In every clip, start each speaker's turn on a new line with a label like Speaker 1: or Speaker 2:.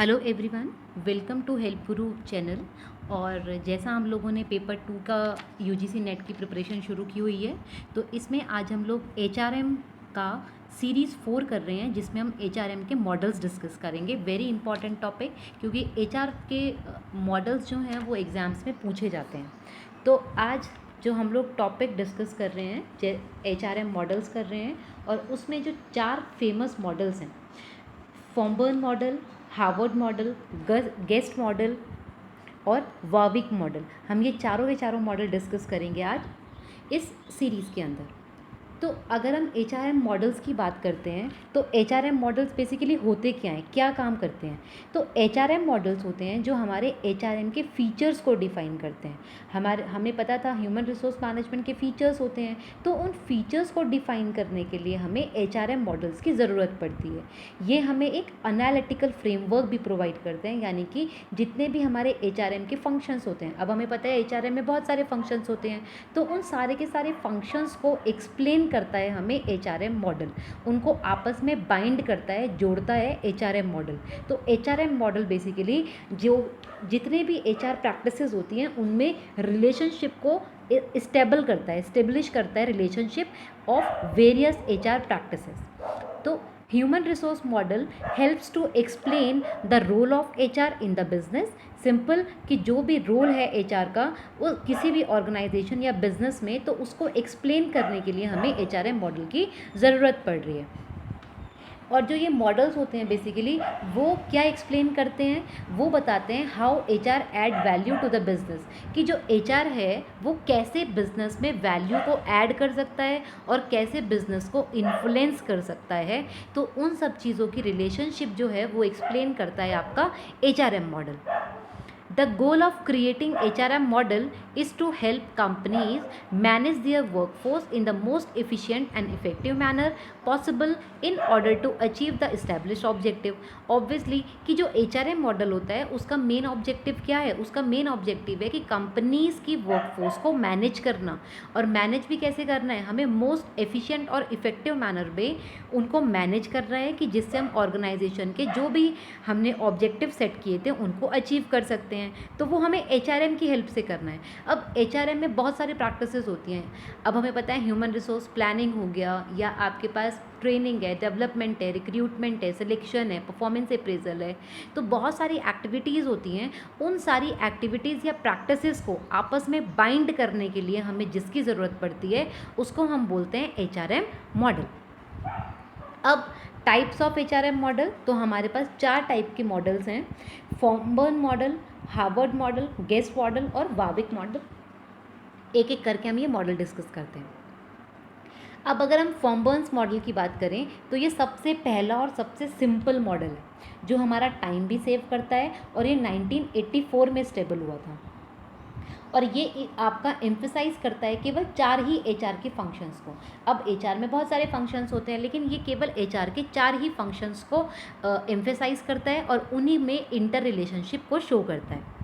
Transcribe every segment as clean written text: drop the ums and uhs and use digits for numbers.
Speaker 1: Hello everyone, welcome to help Guru channel. और जैसा हम लोगों ने पेपर 2 का यूजीसी नेट की प्रिपरेशन शुरू की हुई है, तो इसमें आज हम लोग एचआरएम का सीरीज़ 4 कर रहे हैं, जिसमें हम एचआरएम के मॉडल्स डिस्कस करेंगे। वेरी इंपॉर्टेंट टॉपिक, क्योंकि एचआर के मॉडल्स जो हैं वो एग्ज़ाम्स में पूछे जाते हैं। तो आज जो हम लोग टॉपिक डिस्कस कर रहे हैं, एचआरएम मॉडल्स कर रहे हैं, और उसमें जो 4 फेमस मॉडल्स हैं, Fombrun model, Harvard model, Guest model और वार्विक मॉडल, हम ये चारों के चारों मॉडल डिस्कस करेंगे आज इस सीरीज़ के अंदर। तो अगर हम एचआरएम मॉडल्स की बात करते हैं, तो एचआरएम मॉडल्स बेसिकली होते क्या हैं, क्या काम करते हैं? तो एचआरएम मॉडल्स होते हैं जो हमारे एचआरएम के फीचर्स को डिफ़ाइन करते हैं। हमें पता था ह्यूमन रिसोर्स मैनेजमेंट के फीचर्स होते हैं, तो उन फीचर्स को डिफ़ाइन करने के लिए हमें एचआरएम मॉडल्स की ज़रूरत पड़ती है। ये हमें एक एनालिटिकल फ्रेमवर्क भी प्रोवाइड करते हैं, यानी कि जितने भी हमारे एचआरएम के फंक्शंस होते हैं, अब हमें पता है एचआरएम में बहुत सारे फंक्शंस होते हैं, तो उन सारे के सारे फंक्शंस को एक्सप्लेन करता है हमें एचआरएम मॉडल, उनको आपस में बाइंड करता है, जोड़ता है एचआरएम मॉडल। तो एचआरएम मॉडल बेसिकली जो जितने भी एचआर प्रैक्टिसेस होती हैं उनमें रिलेशनशिप को स्टेबल करता है, स्टेब्लिश करता है relationship of various HR practices. तो human resource model helps to explain the role of HR in the business. Simple कि जो भी रोल है एचआर का वो किसी भी ऑर्गेनाइजेशन या बिजनेस में, तो उसको एक्सप्लेन करने के लिए हमें एचआरएम मॉडल की ज़रूरत पड़ रही है। और जो ये मॉडल्स होते हैं बेसिकली वो क्या एक्सप्लेन करते हैं, वो बताते हैं how HR add value to the business, कि जो एचआर है वो कैसे बिजनेस में वैल्यू को ऐड कर सकता है और कैसे बिजनेस को इन्फ्लुएंस कर सकता है। तो उन सब चीज़ों की रिलेशनशिप जो है वो एक्सप्लेन करता है आपका HRM model. The goal of creating HRM model is to help companies manage their workforce in the most efficient and effective manner possible in order to achieve the established objective. Obviously कि जो HRM model होता है उसका main objective क्या है? उसका main objective है कि कंपनीज़ की वर्कफोर्स को मैनेज करना, और मैनेज भी कैसे करना है, हमें मोस्ट एफिशिएंट और इफ़ेक्टिव मैनर में उनको मैनेज कर रहा है, कि जिससे हम ऑर्गेनाइजेशन के जो भी हमने ऑब्जेक्टिव सेट किए थे उनको अचीव कर सकते हैं। तो वो हमें एचआरएम की हेल्प से करना है। अब एचआरएम में बहुत सारी प्रैक्टिसेस होती हैं। अब हमें पता है ह्यूमन रिसोर्स प्लानिंग हो गया, या आपके पास ट्रेनिंग है, डेवलपमेंट है, रिक्रूटमेंट है, सिलेक्शन है, परफॉर्मेंस अप्रेजल है। तो बहुत सारी एक्टिविटीज़ होती हैं। उन सारी एक्टिविटीज़ या प्रैक्टिसेस को आपस में बाइंड करने के लिए हमें जिसकी ज़रूरत पड़ती है उसको हम बोलते हैं एचआरएम मॉडल। अब टाइप्स ऑफ एचआरएम मॉडल, तो हमारे पास 4 टाइप के मॉडल्स हैं, Fombrun model, Harvard model, Guest model और वार्विक मॉडल। एक एक करके हम ये मॉडल डिस्कस करते हैं। अब अगर हम फॉम्बर्न्स मॉडल की बात करें, तो ये सबसे पहला और सबसे सिंपल मॉडल है, जो हमारा टाइम भी सेव करता है, और ये 1984 में स्टेबल हुआ था। और ये आपका एम्फसाइज करता है केवल 4 ही एचआर के फंक्शंस को। अब एचआर में बहुत सारे फंक्शंस होते हैं, लेकिन ये केवल एचआर के 4 ही फंक्शंस को एम्फसाइज करता है, और उन्हीं में इंटर रिलेशनशिप को शो करता है।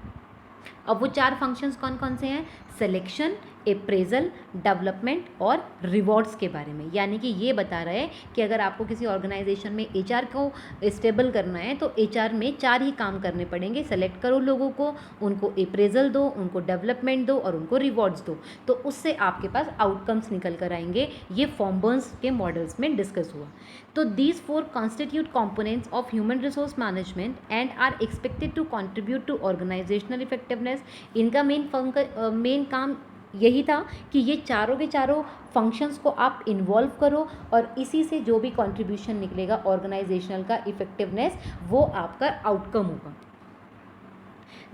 Speaker 1: अब वो 4 फंक्शंस कौन कौन से हैं? सिलेक्शन, अप्रेजल, डेवलपमेंट और रिवॉर्ड्स के बारे में। यानी कि ये बता रहा है कि अगर आपको किसी ऑर्गेनाइजेशन में एचआर को स्टेबल करना है, तो एचआर में 4 ही काम करने पड़ेंगे। सेलेक्ट करो लोगों को, उनको अप्रेजल दो, उनको डेवलपमेंट दो और उनको रिवॉर्ड्स दो, तो उससे आपके पास आउटकम्स निकल कर आएंगे। ये फॉम्बर्न्स के मॉडल्स में डिस्कस हुआ। तो these 4 constitute components of human resource management and are expected to contribute to organisational effectiveness. इनका मेन काम यही था कि ये चारों के चारों फंक्शंस को आप इन्वॉल्व करो, और इसी से जो भी कंट्रीब्यूशन निकलेगा ऑर्गेनाइजेशनल का इफेक्टिवनेस, वो आपका आउटकम होगा।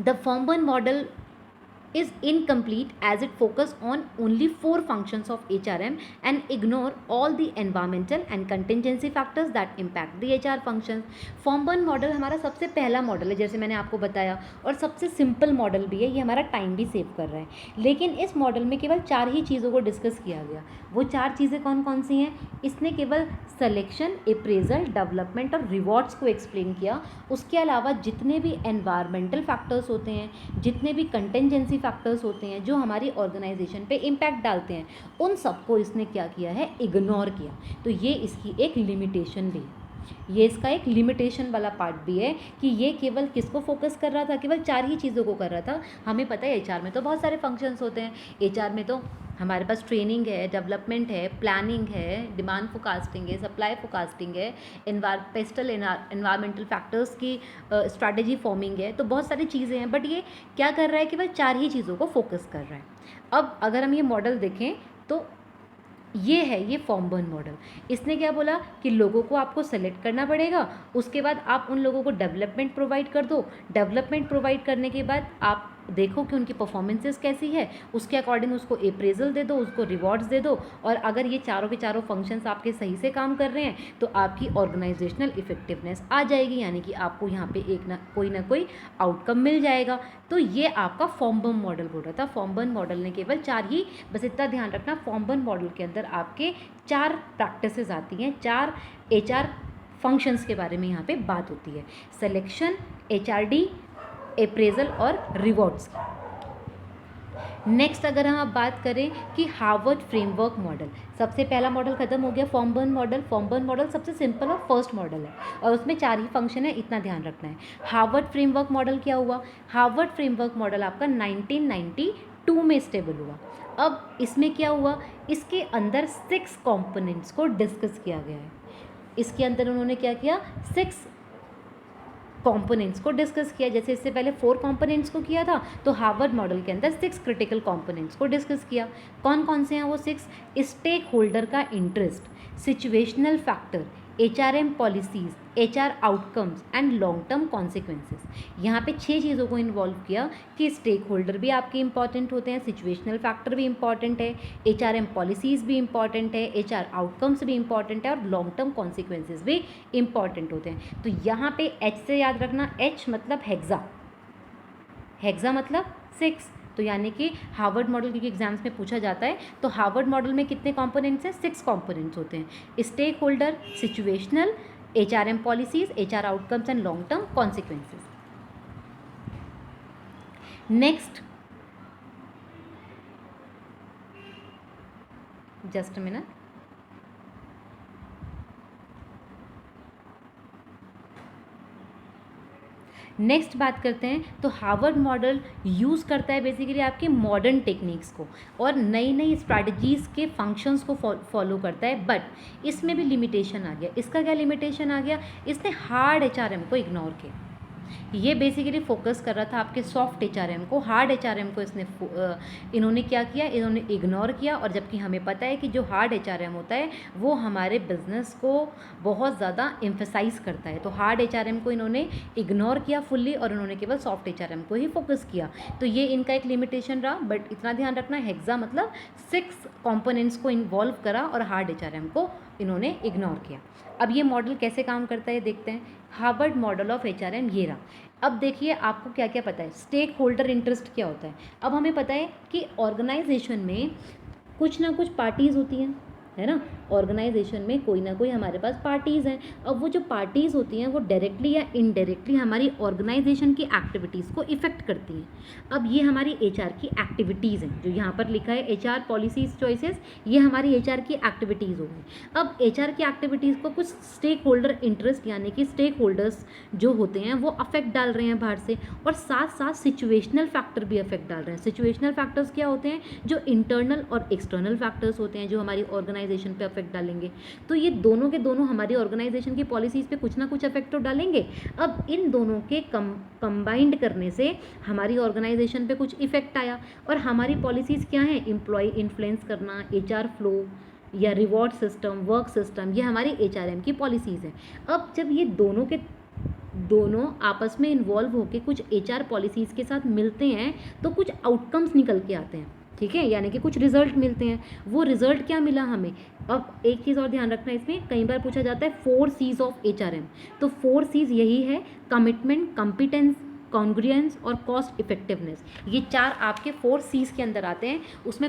Speaker 1: The Fombrun model is incomplete as it focus on only 4 functions of HRM and ignore all the environmental and contingency factors that impact the HR functions. Fombrun model हमारा सबसे पहला model है, जैसे मैंने आपको बताया, और सबसे सिंपल मॉडल भी है। ये हमारा टाइम भी सेव कर रहा है, लेकिन इस मॉडल में केवल 4 ही चीज़ों को डिस्कस किया गया। वो 4 चीज़ें कौन कौन सी हैं? इसने केवल सिलेक्शन, अप्रेजल, डेवलपमेंट और रिवॉर्ड्स को एक्सप्लेन किया। उसके अलावा जितने भी एनवायरमेंटल फैक्टर्स होते हैं, जितने भी कंटेंजेंसी फैक्टर्स होते हैं जो हमारी ऑर्गेनाइजेशन पे इम्पैक्ट डालते हैं, उन सबको इसने क्या किया है? इग्नोर किया। तो ये इसकी एक लिमिटेशन भी है। ये इसका एक लिमिटेशन वाला पार्ट भी है कि ये केवल किसको फोकस कर रहा था, केवल 4 ही चीज़ों को कर रहा था। हमें पता है एचआर में तो बहुत सारे फंक्शंस होते हैं। एचआर में तो हमारे पास ट्रेनिंग है, डेवलपमेंट है, प्लानिंग है, डिमांड फोरकास्टिंग है, सप्लाई फोरकास्टिंग है, पेस्टल एनवायरमेंटल फैक्टर्स की स्ट्रैटेजी फॉर्मिंग है, तो बहुत सारी चीज़ें हैं। बट ये क्या कर रहा है, केवल 4 ही चीज़ों को फोकस कर रहा है। अब अगर हम ये मॉडल देखें तो ये है, ये फॉर्म बर्न मॉडल। इसने क्या बोला कि लोगों को आपको सेलेक्ट करना पड़ेगा, उसके बाद आप उन लोगों को डेवलपमेंट प्रोवाइड कर दो। डेवलपमेंट प्रोवाइड करने के बाद आप देखो कि उनकी परफॉर्मेंसेस कैसी है, उसके अकॉर्डिंग उसको अप्रेजल दे दो, उसको रिवॉर्ड्स दे दो। और अगर ये चारों के चारों फंक्शंस आपके सही से काम कर रहे हैं तो आपकी ऑर्गेनाइजेशनल इफेक्टिवनेस आ जाएगी, यानी कि आपको यहाँ पे एक ना कोई आउटकम मिल जाएगा। तो ये आपका फॉर्म बर्न मॉडल बोल रहा था। फॉर्म बर्न मॉडल ने केवल 4 ही, बस इतना ध्यान रखना, फॉर्म बर्न मॉडल के अंदर आपके 4 प्रैक्टिसेस आती हैं, 4 एचआर फंक्शंस के बारे में यहाँ पे बात होती है। सिलेक्शन, एचआरडी, अप्रेजल और रिवॉर्ड्स। नेक्स्ट अगर हम अब बात करें कि हार्वर्ड फ्रेमवर्क मॉडल, सबसे पहला मॉडल खत्म हो गया form burn model. Form burn model सबसे सिंपल और फर्स्ट मॉडल है और उसमें 4 ही फंक्शन है, इतना ध्यान रखना है। हार्वर्ड फ्रेमवर्क मॉडल क्या हुआ, हार्वर्ड फ्रेमवर्क मॉडल आपका 1992 में स्टेबल हुआ। अब इसमें क्या हुआ, इसके अंदर 6 कंपोनेंट्स को डिस्कस किया गया है। इसके अंदर उन्होंने क्या किया, 6 कंपोनेंट्स को डिस्कस किया। जैसे इससे पहले 4 कंपोनेंट्स को किया था, तो हार्वर्ड मॉडल के अंदर 6 क्रिटिकल कंपोनेंट्स को डिस्कस किया। कौन कौन से हैं वो 6? स्टेक होल्डर का interest, situational factor, HRM policies, HR outcomes and long term consequences. यहाँ पे 6 चीज़ों को इन्वॉल्व किया कि स्टेक होल्डर भी आपके इंपॉर्टेंट होते हैं, सिचुएशनल फैक्टर भी इंपॉर्टेंट है, एचआरएम पॉलिसीज़ भी इंपॉर्टेंट है, एचआर आउटकम्स भी इंपॉर्टेंट है और लॉन्ग टर्म कॉन्सिक्वेंसेस भी इंपॉर्टेंट होते हैं। तो यहाँ पे एच से याद रखना, एच मतलब हेक्सा, हेक्सा मतलब 6। तो यानी कि हार्वर्ड मॉडल क्योंकि एग्जाम्स में पूछा जाता है, तो हार्वर्ड मॉडल में कितने कंपोनेंट्स हैं? 6 कंपोनेंट्स होते हैं। Stake holder, situational, HRM policies, HR outcomes and long term consequences. Next, just a minute, next बात करते हैं। तो हार्वर्ड मॉडल यूज़ करता है बेसिकली आपके मॉडर्न टेक्निक्स को और नई नई स्ट्रैटेजीज़ के फंक्शंस को फॉलो करता है। बट इसमें भी लिमिटेशन आ गया। इसका क्या लिमिटेशन आ गया? इसने हार्ड एचआरएम को इग्नोर किया। ये बेसिकली फोकस कर रहा था आपके सॉफ्ट एचआरएम को, हार्ड एचआरएम को इन्होंने क्या किया, इन्होंने इग्नोर किया। और जबकि हमें पता है कि जो हार्ड एचआरएम होता है वो हमारे बिजनेस को बहुत ज़्यादा एम्फेसाइज करता है। तो हार्ड एचआरएम को इन्होंने इग्नोर किया फुल्ली और उन्होंने केवल सॉफ्ट एचआरएम को ही फोकस किया। तो ये इनका एक लिमिटेशन रहा। बट इतना ध्यान रखना, हेक्सा मतलब 6 कंपोनेंट्स को इन्वॉल्व करा और हार्ड एचआरएम को इन्होंने इग्नोर किया। अब ये मॉडल कैसे काम करता है देखते हैं। हार्वर्ड मॉडल ऑफ एचआरएम ये रहा। अब देखिए आपको क्या क्या पता है, स्टेक होल्डर इंटरेस्ट क्या होता है। अब हमें पता है कि ऑर्गेनाइजेशन में कुछ ना कुछ पार्टीज़ होती हैं, है ना। ऑर्गेनाइजेशन में कोई ना कोई हमारे पास पार्टीज़ हैं। अब वो जो पार्टीज़ होती हैं वो डायरेक्टली या इनडायरेक्टली हमारी ऑर्गेनाइजेशन की एक्टिविटीज़ को इफ़ेक्ट करती हैं। अब ये हमारी एचआर की एक्टिविटीज़ हैं, जो यहाँ पर लिखा है एचआर पॉलिसीज़ चॉइसेस, ये हमारी एचआर की एक्टिविटीज़ होंगी। अब एचआर की एक्टिविटीज़ को कुछ स्टेक होल्डर इंटरेस्ट यानी कि स्टेक होल्डर्स जो होते हैं वो अफेक्ट डाल रहे हैं बाहर से, और साथ साथ सिचुएशनल फैक्टर भी अफेक्ट डाल रहे हैं। सिचुएशनल फैक्टर्स क्या होते हैं? जो इंटरनल और एक्सटर्नल फैक्टर्स होते हैं जो हमारी ऑर्गेनाइजेशन पे अफेक्ट डालेंगे। तो ये दोनों के दोनों हमारी ऑर्गेनाइजेशन की पॉलिसीज़ पे कुछ ना कुछ अफेक्ट तो डालेंगे। अब इन दोनों के कंबाइंड करने से हमारी ऑर्गेनाइजेशन पे कुछ इफेक्ट आया, और हमारी पॉलिसीज़ क्या हैं? एम्प्लॉय इन्फ्लुएंस करना, एचआर फ्लो या रिवॉर्ड सिस्टम, वर्क सिस्टम, ये हमारी एचआरएम की पॉलिसीज़ हैं। अब जब ये दोनों आपस में इन्वॉल्व होकर कुछ एचआर पॉलिसीज़ के साथ मिलते हैं तो कुछ आउटकम्स निकल के आते हैं, ठीक है, यानी कि कुछ रिजल्ट मिलते हैं। वो रिजल्ट क्या मिला हमें? अब एक चीज़ और ध्यान रखना, इसमें कई बार पूछा जाता है 4 C's ऑफ एचआरएम। तो 4 C's यही है: कमिटमेंट, कॉम्पिटेंस, कॉन्ग्रुएंस और कॉस्ट इफेक्टिवनेस। ये 4 आपके 4 C's के अंदर आते हैं। उसमें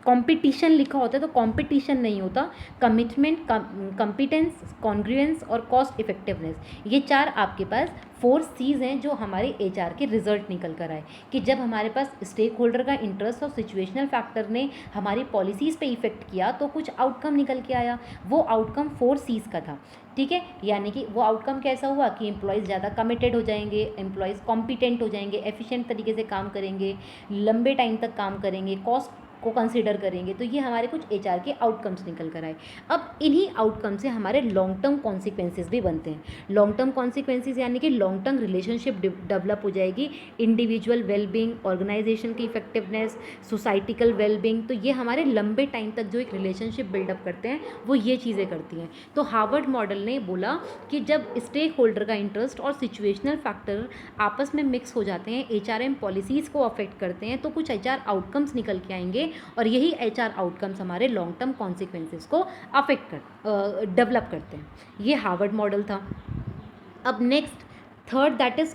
Speaker 1: कंपटीशन लिखा होता है तो कंपटीशन नहीं होता, कमिटमेंट, कॉम्पिटेंस, कॉन्ग्रुएंस और कॉस्ट इफेक्टिवनेस, ये 4 आपके पास 4 C's हैं जो हमारे HR के रिजल्ट निकल कर आए कि जब हमारे पास स्टेक होल्डर का इंटरेस्ट और सिचुएशनल फैक्टर ने हमारी पॉलिसीज़ पे इफेक्ट किया तो कुछ आउटकम निकल के आया। वो आउटकम 4 C's का था, ठीक है। यानी कि वो आउटकम कैसा हुआ कि एम्प्लॉयज़ ज़्यादा कमिटेड हो जाएंगे, एम्प्लॉयज़ कॉम्पिटेंट हो जाएंगे, एफिशिएंट तरीके से काम करेंगे, लंबे टाइम तक काम करेंगे, कॉस्ट को कंसिडर करेंगे। तो ये हमारे कुछ HR के आउटकम्स निकल कर आए। अब इन्हीं आउटकम से हमारे लॉन्ग टर्म कॉन्सिक्वेंसेज भी बनते हैं। लॉन्ग टर्म कॉन्सिक्वेंसेज यानी कि लॉन्ग टर्म रिलेशनशिप डेवलप हो जाएगी, इंडिविजुअल वेलबींग, ऑर्गेनाइजेशन की इफेक्टिवनेस, सोसाइटिकल वेलबींग। तो ये हमारे लंबे टाइम तक जो एक रिलेशनशिप बिल्डअप करते हैं वो ये चीज़ें करती हैं। तो हार्वर्ड मॉडल ने बोला कि जब स्टेक होल्डर का इंटरेस्ट और सिचुएशनल फैक्टर आपस में मिक्स हो जाते हैं, HRM पॉलिसीज़ को अफेक्ट करते हैं, तो कुछ HR आउटकम्स निकल के आएंगे और यही HR आउटकम्स हमारे लॉन्ग टर्म कॉन्सिक्वेंसेस को अफेक्ट डेवलप करते हैं। ये हार्वर्ड मॉडल था। अब next third that is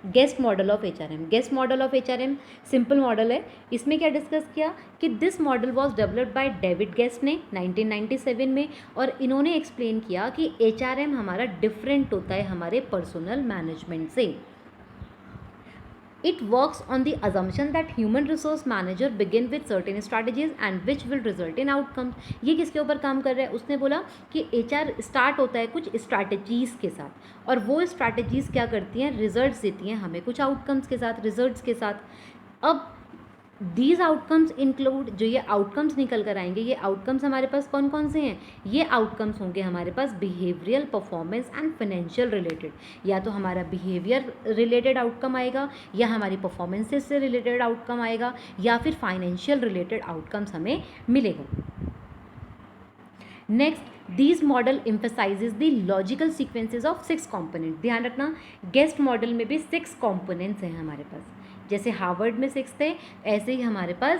Speaker 1: guest model of HRM। Guest model of HRM simple model है। इसमें क्या डिस्कस किया कि this model was developed by David guest ने 1997 में, और इन्होंने एक्सप्लेन किया कि HRM हमारा डिफरेंट होता है हमारे पर्सनल मैनेजमेंट से। It works on the assumption that human resource manager begin with certain strategies and which will result in outcomes। ये किसके ऊपर काम कर रहा है? उसने बोला कि HR स्टार्ट होता है कुछ स्ट्रैटेजीज़ के साथ, और वो स्ट्रैटेजीज़ क्या करती हैं? रिजल्ट्स देती हैं हमें कुछ आउटकम्स के साथ, रिजल्ट्स के साथ। अब दीज आउटकम्स इंक्लूड, जो ये आउटकम्स निकल कर आएंगे, ये आउटकम्स हमारे पास कौन कौन से हैं? ये आउटकम्स होंगे हमारे पास behavioural, performance and financial related. या तो हमारा बिहेवियर रिलेटेड आउटकम आएगा, या हमारी परफॉर्मेंसेस से रिलेटेड आउटकम आएगा, या फिर फाइनेंशियल रिलेटेड आउटकम्स हमें मिलेगा। Next, these model emphasises the logical sequences of 6 component. ध्यान रखना, गेस्ट मॉडल में भी 6 कॉम्पोनेंट्स हैं हमारे पास। जैसे हार्वर्ड में 6 थे, ऐसे ही हमारे पास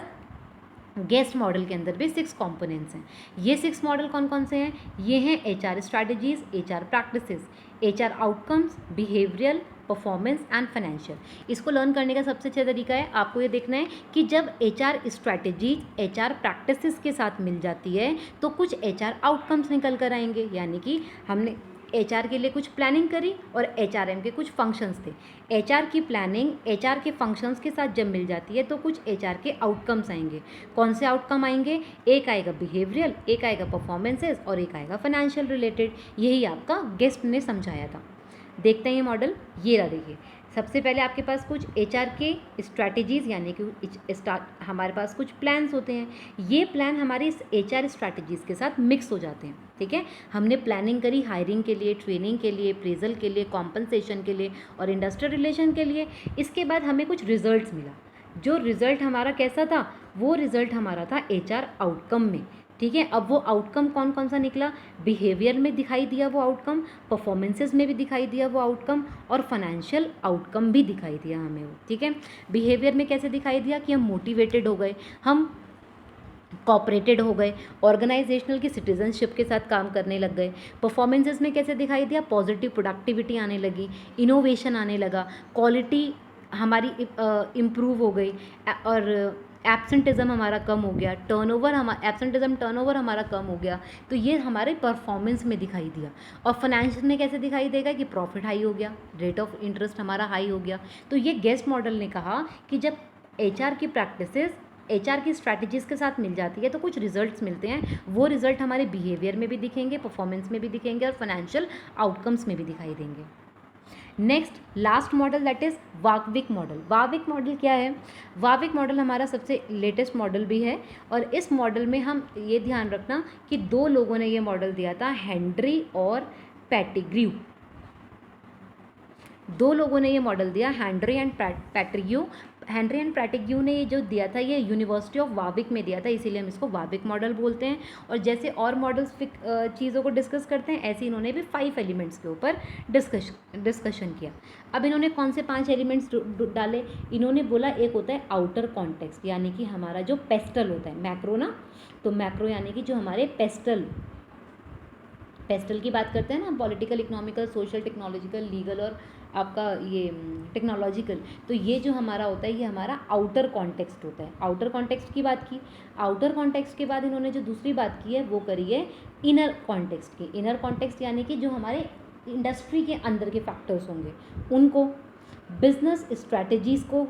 Speaker 1: गेस्ट मॉडल के अंदर भी 6 कॉम्पोनेंट्स हैं। ये 6 मॉडल कौन कौन से हैं? ये हैं HR strategies, HR practices, HR outcomes, behavioural, performance and financial. इसको लर्न करने का सबसे अच्छा तरीका है, आपको ये देखना है कि जब HR स्ट्रैटेजीज HR प्रैक्टिसेस के साथ मिल जाती है तो कुछ HR आउटकम्स निकल कर आएंगे। यानी कि हमने HR के लिए कुछ प्लानिंग करी और HRM के कुछ फंक्शंस थे। HR की प्लानिंग HR के फंक्शंस के साथ जब मिल जाती है तो कुछ HR के आउटकम्स आएंगे। कौन से आउटकम आएंगे? एक आएगा बिहेवियरल, एक आएगा परफॉर्मेंसेस और एक आएगा फाइनेंशियल रिलेटेड। यही आपका गेस्ट ने समझाया था। देखते हैं ये मॉडल। ये रहा, देखिए सबसे पहले आपके पास कुछ HR के स्ट्रैटेजीज़ यानी कि हमारे पास कुछ प्लान्स होते हैं। ये प्लान हमारे इस HR स्ट्रैटेजीज़ के साथ मिक्स हो जाते हैं, ठीक है। हमने प्लानिंग करी हायरिंग के लिए, ट्रेनिंग के लिए, अप्रेजल के लिए, कॉम्पनसेशन के लिए और इंडस्ट्रियल रिलेशन के लिए। इसके बाद हमें कुछ रिजल्ट्स मिला। जो रिज़ल्ट हमारा कैसा था? वो रिज़ल्ट हमारा था HR आउटकम में, ठीक है। अब वो आउटकम कौन कौन सा निकला? बिहेवियर में दिखाई दिया वो आउटकम, परफॉर्मेंसेस में भी दिखाई दिया वो आउटकम, और फाइनेंशियल आउटकम भी दिखाई दिया हमें वो, ठीक है। बिहेवियर में कैसे दिखाई दिया कि हम मोटिवेटेड हो गए, हम कॉपरेटेड हो गए, ऑर्गेनाइजेशनल की सिटीजनशिप के साथ काम करने लग गए। परफॉर्मेंसेस में कैसे दिखाई दिया? पॉजिटिव प्रोडक्टिविटी आने लगी, इनोवेशन आने लगा, क्वालिटी हमारी इम्प्रूव हो गई, और एब्सेंटिज़म हमारा कम हो गया, टर्नओवर हमारा कम हो गया। तो ये हमारे परफॉर्मेंस में दिखाई दिया। और फाइनेंशियल में कैसे दिखाई देगा? कि प्रॉफिट हाई हो गया, रेट ऑफ इंटरेस्ट हमारा हाई हो गया। तो ये गेस्ट मॉडल ने कहा कि जब HR की प्रैक्टिसेस HR की स्ट्रैटेजीज़ के साथ मिल जाती है तो कुछ रिजल्ट्स मिलते हैं। वो रिजल्ट हमारे बिहेवियर में भी दिखेंगे, परफॉर्मेंस में भी दिखेंगे और फाइनेंशियल आउटकम्स में भी दिखाई देंगे। Next last model that is Warwick model. Warwick model क्या है? वार्विक मॉडल हमारा सबसे लेटेस्ट मॉडल भी है, और इस मॉडल में हम ये ध्यान रखना कि 2 लोगों ने ये मॉडल दिया था, हेनरी और पैटिग्रू। 2 लोगों ने ये मॉडल दिया, हेनरी एंड पैटिग्रू। हेनरी एंड पैटिग्रू ने ये जो दिया था ये यूनिवर्सिटी ऑफ वार्विक में दिया था, इसीलिए हम इसको वार्विक मॉडल बोलते हैं। और जैसे और मॉडल्स चीज़ों को डिस्कस करते हैं, ऐसे इन्होंने भी 5 एलिमेंट्स के ऊपर डिस्कशन किया। अब इन्होंने कौन से 5 एलिमेंट्स डाले? इन्होंने बोला एक होता है आउटर कॉन्टेक्स्ट, यानी कि हमारा जो पेस्टल होता है, मैक्रो ना, तो मैक्रो यानी कि जो हमारे पेस्टल की बात करते हैं ना, political, economical, social, technological, legal और आपका ये टेक्नोलॉजिकल, तो ये जो हमारा होता है ये हमारा आउटर कॉन्टेक्स्ट होता है। आउटर कॉन्टेक्स्ट की बात की, आउटर कॉन्टेक्स्ट के बाद इन्होंने जो दूसरी बात की है वो करी है इनर कॉन्टेक्स्ट की। इनर कॉन्टेक्स्ट यानी कि जो हमारे इंडस्ट्री के अंदर के फैक्टर्स होंगे उनको, बिजनेस स्ट्रैटेजीज़ को,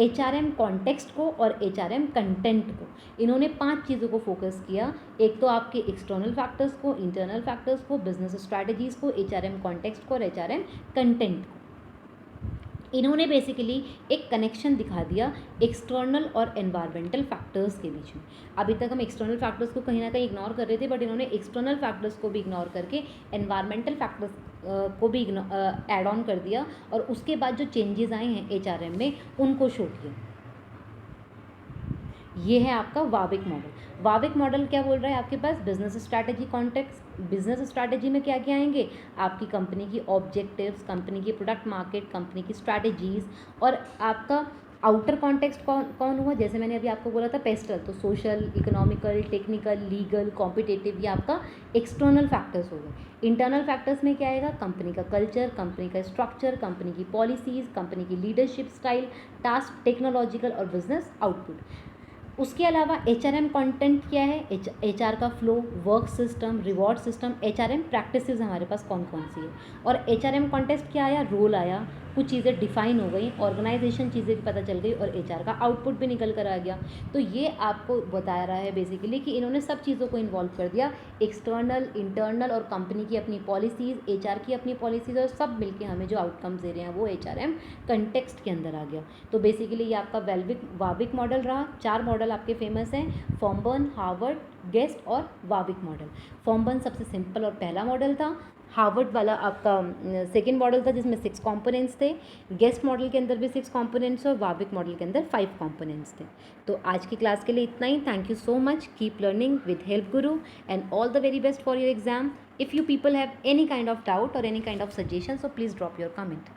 Speaker 1: HRM कॉन्टेक्स्ट को और HRM कंटेंट को। इन्होंने 5 चीज़ों को फोकस किया। एक तो आपके एक्सटर्नल फैक्टर्स को, इंटरनल फैक्टर्स को, बिजनेस स्ट्रैटेजीज़ को, HRM कॉन्टेक्स्ट को और HRM कंटेंट को। इन्होंने बेसिकली एक कनेक्शन दिखा दिया एक्सटर्नल और एनवायरमेंटल फैक्टर्स के बीच में। अभी तक हम एक्सटर्नल फैक्टर्स को कहीं ना कहीं इग्नोर कर रहे थे, बट इन्होंने एक्सटर्नल फैक्टर्स को भी इग्नोर करके एनवायरमेंटल फैक्टर्स को भी ऐड ऑन कर दिया, और उसके बाद जो चेंजेस आए हैं HRM में उनको शो किया। ये है आपका वाविक मॉडल। वाविक मॉडल क्या बोल रहा है आपके पास, business strategy context. Business strategy में क्या क्या आएंगे, आपकी कंपनी की ऑब्जेक्टिव्स, कंपनी की प्रोडक्ट मार्केट, कंपनी की स्ट्रैटेजीज, और आपका आउटर कॉन्टेक्स्ट कौन हुआ, जैसे मैंने अभी आपको बोला था पेस्टल, तो social, economical, technical, legal, competitive, ये आपका एक्सटर्नल फैक्टर्स हो गए। इंटरनल फैक्टर्स में क्या आएगा, कंपनी का कल्चर, कंपनी का स्ट्रक्चर, कंपनी की पॉलिसीज़, कंपनी की लीडरशिप स्टाइल, टास्क, टेक्नोलॉजिकल और बिजनेस आउटपुट। उसके अलावा HRM कंटेंट क्या है, HR का flow, work system, reward system, HRM practices हमारे पास कौन कौन सी है। और HRM कॉन्टेक्स्ट क्या आया, रोल आया, कुछ चीज़ें डिफाइन हो गई, ऑर्गेनाइजेशन चीज़ें भी पता चल गई, और HR का आउटपुट भी निकल कर आ गया। तो ये आपको बता रहा है बेसिकली कि इन्होंने सब चीज़ों को इन्वॉल्व कर दिया, एक्सटर्नल, इंटरनल और कंपनी की अपनी पॉलिसीज़, HR की अपनी पॉलिसीज़, और सब मिलके हमें जो आउटकम्स दे रहे हैं वो HRM कंटेक्स्ट के अंदर आ गया। तो बेसिकली ये आपका वाविक मॉडल रहा। 4 मॉडल आपके फेमस हैं, फॉर्मबर्न, हार्वर्ड, गेस्ट और वाविक मॉडल। फॉर्मबर्न सबसे सिंपल और पहला मॉडल था, हार्वर्ड वाला आपका सेकेंड मॉडल था जिसमें 6 कंपोनेंट्स थे, गेस्ट मॉडल के अंदर भी 6 कंपोनेंट्स और वाविक मॉडल के अंदर 5 कंपोनेंट्स थे। तो आज की क्लास के लिए इतना ही। Thank you so much, keep learning with Help Guru and all the very best for your exam. If you people have any kind of doubt और any kind of suggestion, so please drop your comment.